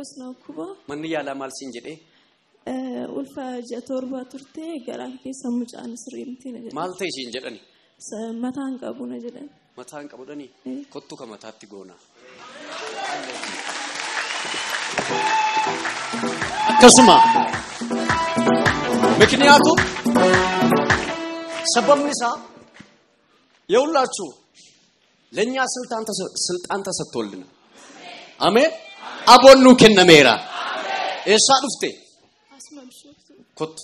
kosna kuba. Manni yaala maal siin jedhee? Ulfa jatorba turte garaa keessa mucaan sirriimti na jedhan. Maal ta'e siin jedhani? Mataan qabu na jedhan. Mataan qabudhani? Kottu ka mataatti goona. Akkasuma ምክንያቱም ሰበምንሳ የሁላችሁ ለኛ ስልጣን ተሰጥቶልና አሜን አቦኑ ከነሜራ እሳ ዱፍቴ ኮት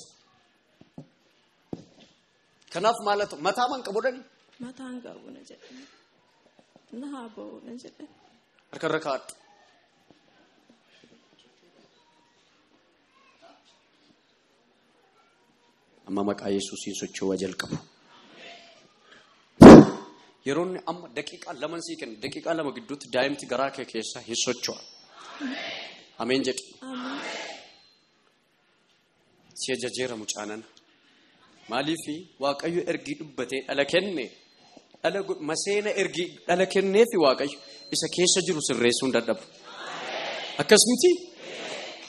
ከናፍ ማለት መታመን ቀቦደን መታን ቀቦ ነጀ ነሃቦ ነጀ አርከረካት amma maqaa Yesuusiin socho'uu jalqabu. Yeroon amma daqiiqaa lama sii kenna daqiiqaa lama gidduutti daa'imti garaa kee keessa hin socho'a. Ameen jedhi. Si ajajeera mucaanan. Maaliifi Waaqayyo ergii dubbatee dhala kenne dhala maseena ergii dhala kenneefi Waaqayyo isa keessa jiru sirreessuun dadhabu. Akkasumti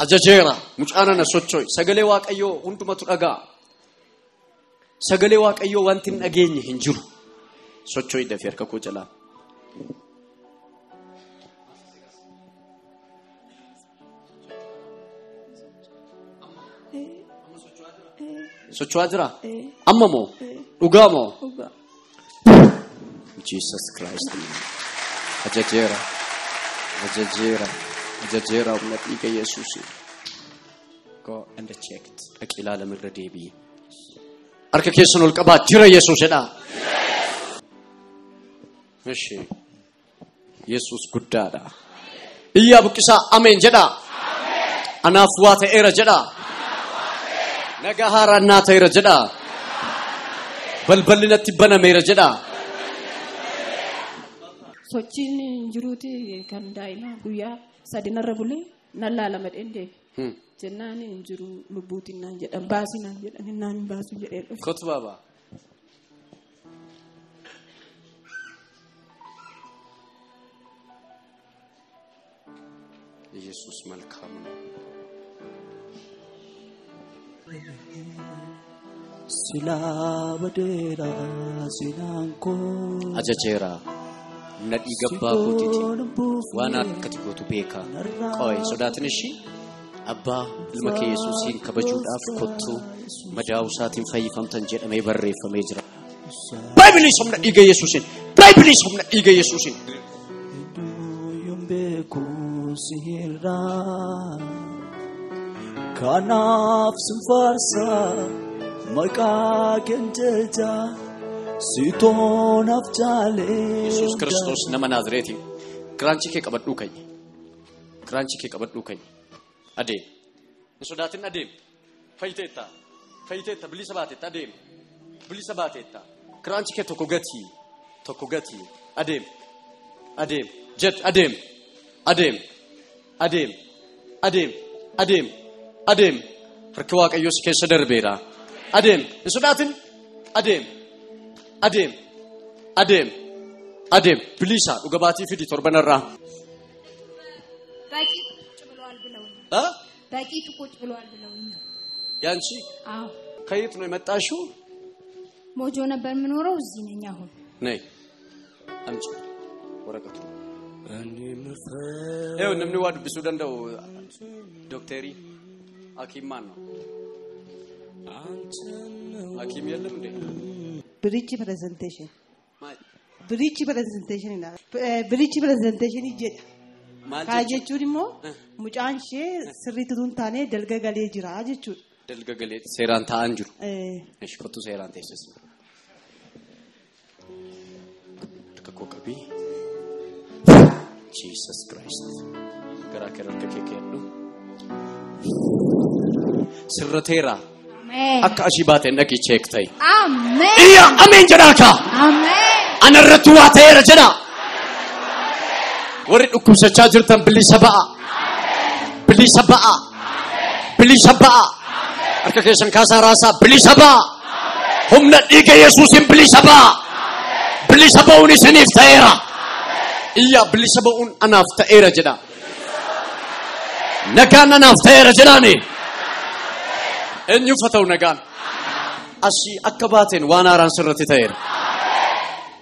ajajeera mucaanan socho'i sagalee Waaqayyo hundumatu dhagaa. Sagalee Waaqayyo wanti hin dhageenye hin jiru. Socho'ii dafee harka koo jalaa. Socho'aa jira? Amma moo? Dhugaa moo? Jesus Christ. Ajajeera. Ajajeera. Ajajeera humna dhiiga Yesuusi. Go and check it. Dhaqi ilaalama irra deebi'e. Arka keessan ol qabaa jira Yesuus jedha. Eshi. Yesuus guddaadha. Iyyaa buqqisaa ameen jedha. Anaaf waa ta'eera jedha. Nagaa haaraan naa ta'eera jedha. Balballi natti banameera jedha. Sochiin jiruuti kan daa'ima guyyaa sadinarra bulee nan laalama dheendee. Jennaan jiru lubbuutiin naan jedhan baasii naan jedhan naan baasu jedhee dhufe. Kotu baaba. Yesuus መልካም ነው. ሲላበደራ ሲናንኮ አጀጀራ ነዲ ገባ ኮቲቲ ዋና ከቲጎቱ ቤካ ቆይ ሶዳትን እሺ Abba ilma kee Yesuusiin kabajuudhaaf kottu madaa'uusaatiin fayyifamtan jedhamee barreeffamee jira. Baayibilii somna dhiiga Yesuusiin. Baayibilii somna dhiiga Yesuusiin. Kanaaf sinfaarsa maqaa kenteeta sitoonaaf jaalee. Yesuus Kiristoos nama Naazreeti. Kiraanchi kee qabadhuu kanye. Kiraanchi kee qabadhuu kanye. Adem. Sodatin adem. Faiteta bilisa bateta adem. Bilisa bateta. Kranchi ke tokko gati. Adem. Adem. Jet adem. Adem. Adem. Adem. Adem. Adem. Harka Waaqayyo si keessa darbeera. Adem. Sodatin adem. Adem. Adem. Adem. Bilisa dhuga baatii fidi torbanarraa. Baqii ቁጭ ብሏል ብለውኝ ያንቺ ከየት ነው የመጣሽው? ሞጆ ነበር የምኖረው እዚህ ነኝ አሁን ነይ አምጪ ወረቀቱ እኔ ምንም ነው ቢሱ ደንደው ዶክተሪ ሐኪም ማን ነው? ሐኪም የለም እንዴ? ብሪጅ ፕሬዘንቴሽን ይጀ Kajechuun immoo mucaan ishee sirriitti tuntaanee dalga galee jira jechuudha. Dalga galee seeraan taa'an jiru. Eesh kottu seeraan teessisna. Dakko qabi. Jesus Christ. Garaa kee rakka kee kennu. Sirrateera. Amen. Akka ashii baateen dhaqi cheek ta'i. Amen. Iyya ameen jedhaaka. Amen. Anarratti waa ta'eera jedha. Warri dhukkubsachaa jirtan bilisa ba'a. Bilisa ba'a. Bilisa ba'a. Harka keessan kaasaa raasaa bilisa ba'a. Humna dhiiga Yesuusiin bilisa ba'a. Bilisa ba'uun isiniif ta'eera. Iyyaa bilisa ba'uun anaaf ta'eera jedha. nagaan anaaf ta'eera jedhaani. Eenyuuf haa ta'u nagaan? Asii akka baateen waan haaraan sirratti ta'eera.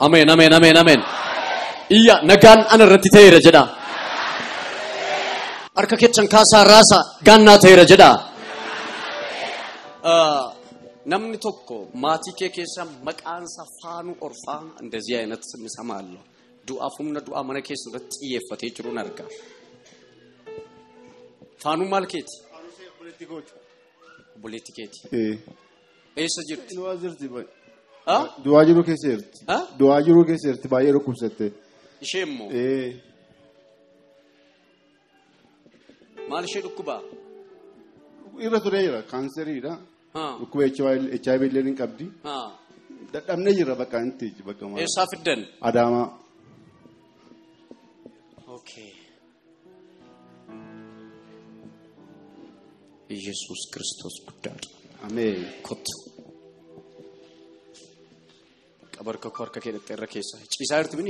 Ameen, ameen, ameen, ameen. Iyya nagaan ana irratti ta'eera jedha. Harka keessan kaasaa raasaa gaannaa ta'eera jedha. Namni tokko maatii kee keessa maqaansa faanuu orfaa እንደዚህ አይነት ስም እሰማለሁ. Du'aaf humna du'aa mana keessa irratti xiyyeeffatee jiruun arga. Faanuu maal keeti? Obboleettii keeti. Eessa jirti? Du'aa jiru keessa jirti. Du'aa jiru keessa jirti baay'ee dhukkubsatte. Ishee immoo? Maal ishee dhukkubaa? Irra turee jira kaanseriidha. Dhukkuba HIV illee ni qabdi. Dadhabnee jirra bakka inti bakka maal. Eessaa fiddan? Adaamaa. Okay. ኢየሱስ ክርስቶስ ጉዳይ አሜን ኮት ቀበር ከኮር ከከደረ ከሳ ጪሳርት ምን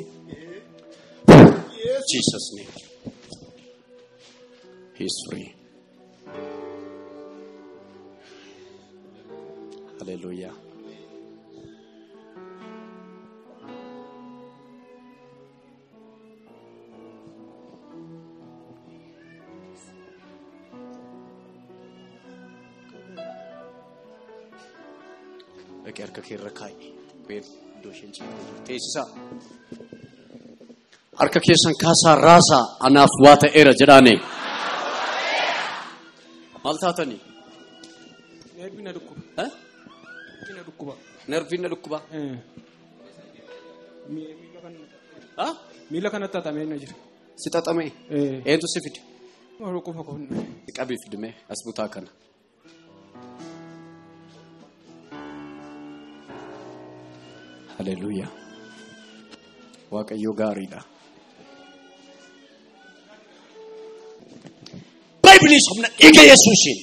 Jesus name he is free hallelujah Arka keerra kaa'i ween dooshin teessisa harka keessan kaasaa raasaa anaaf waa ta'eera jedhaane maal taatanii nervina dhukkuba nervina dhukkuba miila kanatti xaxamee na jira si xaxamee eentu si fide dhukkuba kun qabii fidime as butaa kana Hallelujah. Waaqayyo gaariidha. Bible somna dhiiga Yesuusiin.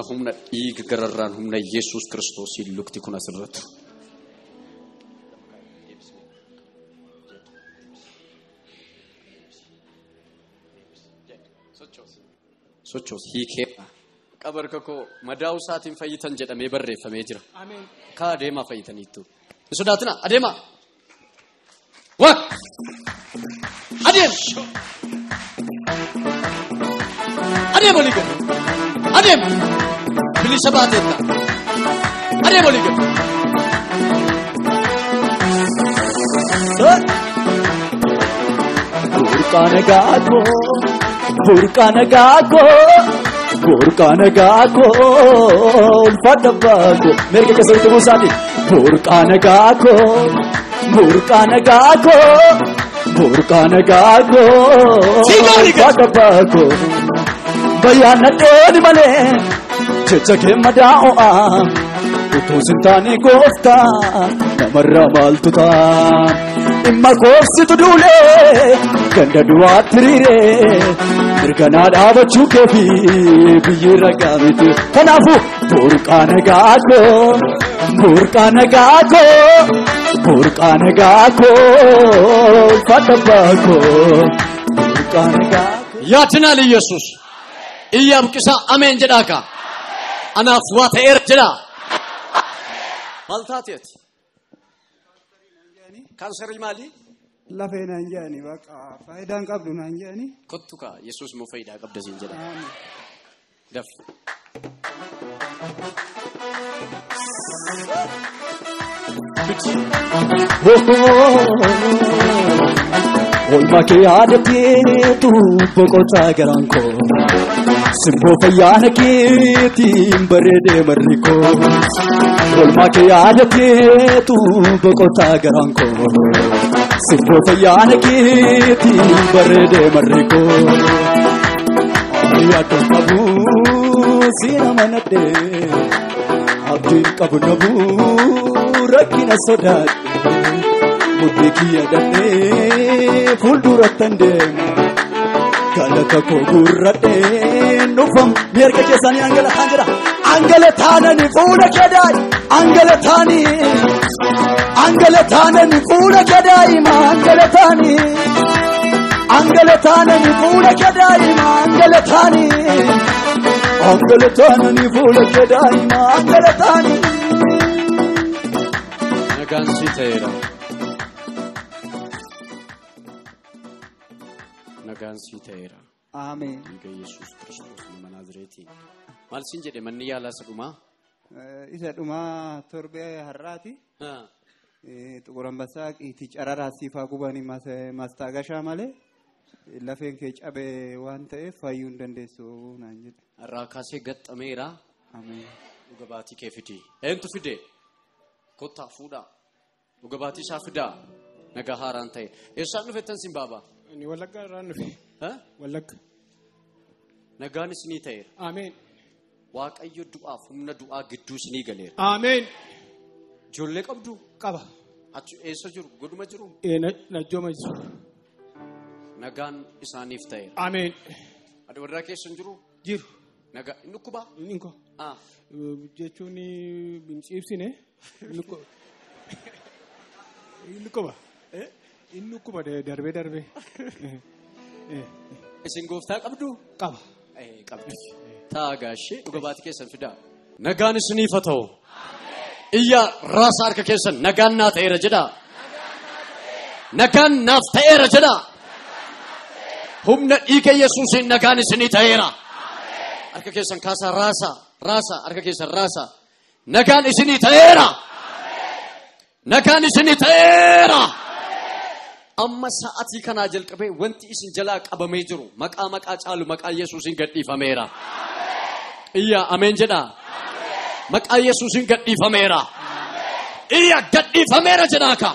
Humna dhiiga gararraan humna Yesuus Kiristoosiin lukti kun asirratti. Sochos hiikee qabar kakoo madaa'u saatiin fayyitan jedhamee barreeffamee jira. Ameen. Ka adeemaa fayyitaniittu. Hin sodaatina adeemaa. Waq. Adeem. Adeem olii gadi. Adeem. Bilisa baateetta. Adeem olii gadi. Burqaana gaagoo. Burqaana gaagoo ulfaata baagoo merga keessatti buusaati burqaana gaagoo ulfaata baagoo bayyaana dheeni malee jecha kee madaa'o'a utuu sin taane gooftaa namarraa maaltu ta'a dhimma koofsitu duulee ganda du'aatti riiree mirganaa dhaabachuu keefi biyyi ragaa miti kanaafuu burqaana gaagoo ulfaata baagoo burqaana gaagoo Yaatinaan Yesuus iyyaaf qisaa ameen jedhaaka anaaf waa ta'eera jedhaa maal taateeti kaanserii maali? lafee naan jedhani baqa faayidaan qabdu naan jedhani kottu kaa Yesuus moo faayidaa qabda siin jedha daf Olma kee yaadateetu boqotaa garaan koo simboo fayyaana keetiin bareedee marri koo olma kee yaadateetu boqotaa garaan koo simboo fayyaana keetiin bareedee marri koo yaaddoon qabu siina manadhee abdiin qabu nabu rakkina sodaadhe. Mudhii kiyya dhandhee fuulduratti deemu galata koo gurradheen dhufam mirga keessanii angalataan jira angalataanani fuula keedaayi angalataanani fuula keedaayi angalataanani fuula keedaayi angalataanani fuula keedaayi angalataani nagaan si ta'eera. Nagaan si ta'eera. Ameen. Dhiiga Yesuus Kiristoos nama Naazreetii. Maal siin jedhe manni yaalaa isa dhumaa? Isa dhumaa torbee har'aati. Xuqur Ambassaa qiitii cararaa siifaa gubanii mastaagashaa malee lafeen kee cabee waan ta'eef fayyuu hin dandeessu naan jedhe. Har'aa kaasee gaxxameera. Ameen. Dhuga baatii kee fidee. Eentu fidee? Kottaa fuudhaa. Dhuga baatii isaa fidaa. Nagaa haaraan ta'e. Eessaan dhufettan siin baabaa? Ni Wallagga irraan dhufe. Wallagga. Nagaan isinii ta'eera. Ameen. Waaqayyo du'aaf humna du'aa gidduu isinii galeera. Ameen. Ijoollee qabdu? Qaba. Achi eessa jiru? Goduma jiru? Najjooma jiru. Nagaan isaaniif ta'eera. Ameen. Ati warraa keessa hin jiru? Jiru. Nagaa inni kubaa? Inni ko. Jechuun hin ciibsine. Inni kuba. Inni kuba darbee. Isin gooftaa qabdu? Qaba. Qabdu. Taa gaashee dhuga baatii keessan fidaa. Nagaan isiniif haa ta'u. Iyyaa raasa harka keessan nagaan naa ta'eera jedhaa. Nagaan naaf ta'eera jedhaa. Humna dhiiga Yesuusiin nagaan isinii ta'eera. Harka keessan kaasaa raasa harka keessan raasa. Nagaan isinii ta'eera. Nagaan isinii ta'eera. Amma sa'atii kanaa jalqabee wanti isin jalaa qabamee jiru maqaa caalu maqaa Yesuusiin gadhiifameera. Iyyaa ameen jedhaa. Maqaa Yesuusiin gadhiifameera. Iyyaa gadhiifameera jedhaaka.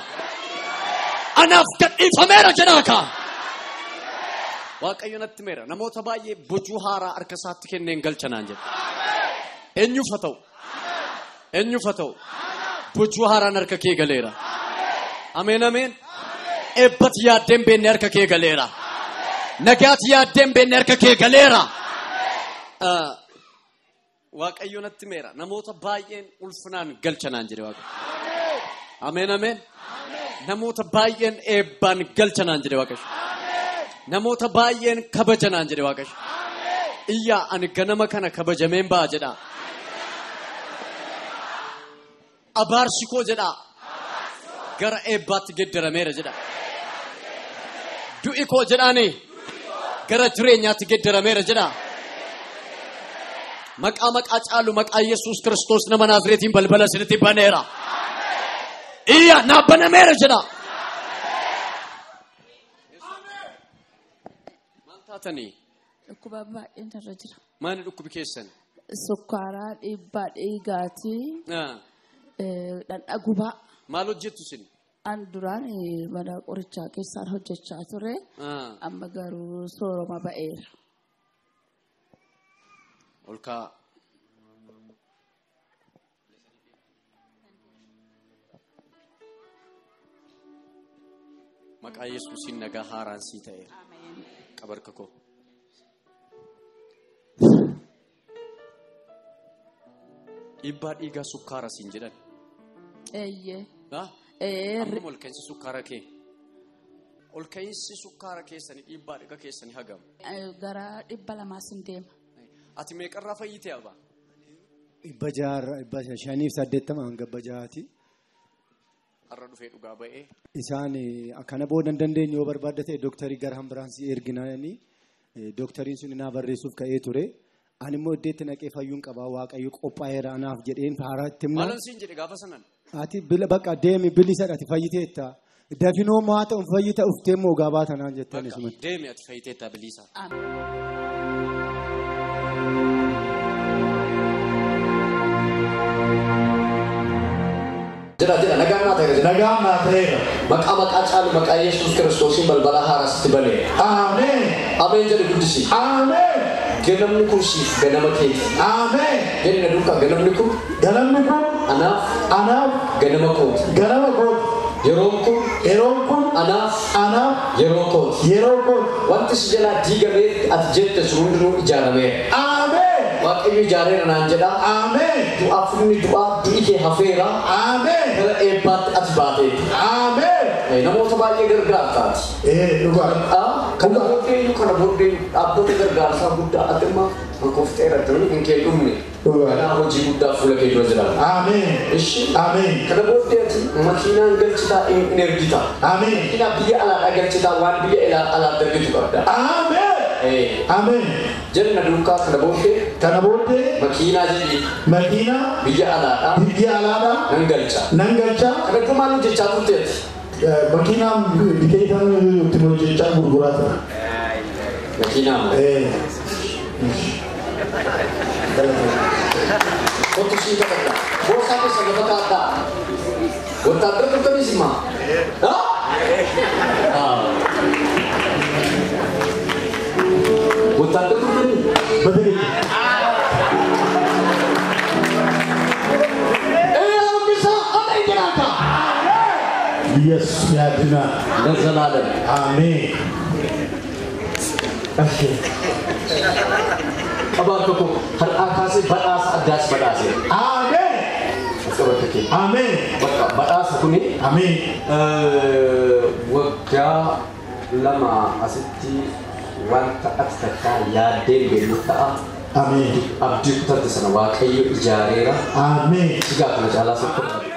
Anaaf gadhiifameera jedhaaka. Waaqayyo natti meera namoota baay'ee bocuu haaraa harka isaatti kenneen galchanaan jedha. Eenyuuf haa ta'u. Bocuu haaraan harka kee galeera. Ameen. Eebbati yaaddeen beenne harka kee galeera. Nagaati yaaddeen beenne harka kee galeera. Waaqayyo natti meera namoota baay'een ulfinaan galchanaan jedhe Waaqayyo. Ameen. Namoota baay'een eebbaan galchanaan jedhe Waaqayyo. Namoota baay'een kabajanaan jedhe Waaqayyo. Iyyaa ani ganama kana kabajameen ba'a jedhaa. Abaarsi koo jedhaa. Gara eebbaatti geddarameera jedhaa. Du'i koo jedhaani. Gara jireenyaatti geddarameera jedhaa. Maqaa caalu maqaa Yesuus Kiristoos nama Naazreetiin balbala isinitti baneera. Iyyaa naa banameera jedhaa. Maal taatanii? Dhukkuba baay'een irra jira. Maali dhukkubi keessan? Sukkaaraa, dhiibbaa dhiigaatii, dhandha gubaa. Maal hojjettu isin? An duraan mana qorichaa keessaan hojjechaa ture. Amma garuu sooroma ba'eera. Olkaa. Maqaa Yesuusiin nagaa haaraan sii ta'eera. Qabarka koo. Dhiibbaa dhiigaa sukkaara siin jedhan. Eeyyee. Amma ol ka'insi sukkaara kee. Ol ka'insi sukkaara keessanii dhiibbaa dhiiga keessanii hagam. Gara 200 deema. Ati meeqarraa fayyitee abaa? 580 hanga 600. Har'a dhufee dhugaa ba'ee. Isaan akkana booda dandeenye yoo barbaadde ta'e dooktarii gara ambulaansii erginanii dooktariin sun naa barreessuuf ka'ee ture. Ani immoo iddeetti naqee fayyuun qabaa Waaqayyo qophaa'eera anaaf jedheen haaraatti himna. Maalan siin jedhe gaafa sanan? Ati bakka deemi bilisadhati fayyiteetta. Dafinoo maa ta'u fayyita uftee moo gaabaa tanaan jettan isuma. Deemi ati fayyiteetta bilisa. Jira nagaan naa ta'eera. Maqaa caalu maqaa Yesuus Kiristoosiin balbala haaraatti baneera. Ameen jedhe guddisi. Ganamni kun siif ganama keeti. Jedhe na duukaa ganamni kun. Anaaf ganama kooti. yeroon kun anaaf yeroo kooti wanti si jalaa diigamee ati jette sun hundinuu ijaarameera. Ameen. Waaqayyo ijaareera naan jedha. Ameen. Du'aa funni du'aa du'i kee hafeera. Ameen. Gara eebbaatti ati baateeti. Ameen. Namoota baay'ee gargaartaati. Dhugaa. Kana booddee dhaabbata gargaarsaa guddaa ati immoo hanqofteera turani hin kee dhumne. Kanaa hojii guddaa fuula kee dura jira. Ameen. Ishi. Ameen. Kana booddee ati makiinaan galchitaa in ergita. Ameen. Makiinaa biyya alaa galchitaa waan biyya alaa darbitu qabda. Ameen. Ameen. Janna duukaa kana booddee makiinaa jedhi. Makiinaa biyya alaadhaa. Nan galcha. Kana dhumaan hojjechaa turteeti. Makiinaa bikeetaan itti hojjechaa gurguraa tura. Makiinaa. Waktu sih kata, bos sampai segala kata, Wontaadara turtanii simaa? Wontaadara turtanii? Betul. Bisa ada yang kenapa? Yes, ya Dina. Dan selalu. Amin. Abang tu har akasi batas adas batas. Amin. Amin. Batas aku ni. Amin. Wajah lama asiti wanta ataka ya denge muta. Amin. Abdi putar di sana wakai ijarera. Amin. Juga kalau jalan seperti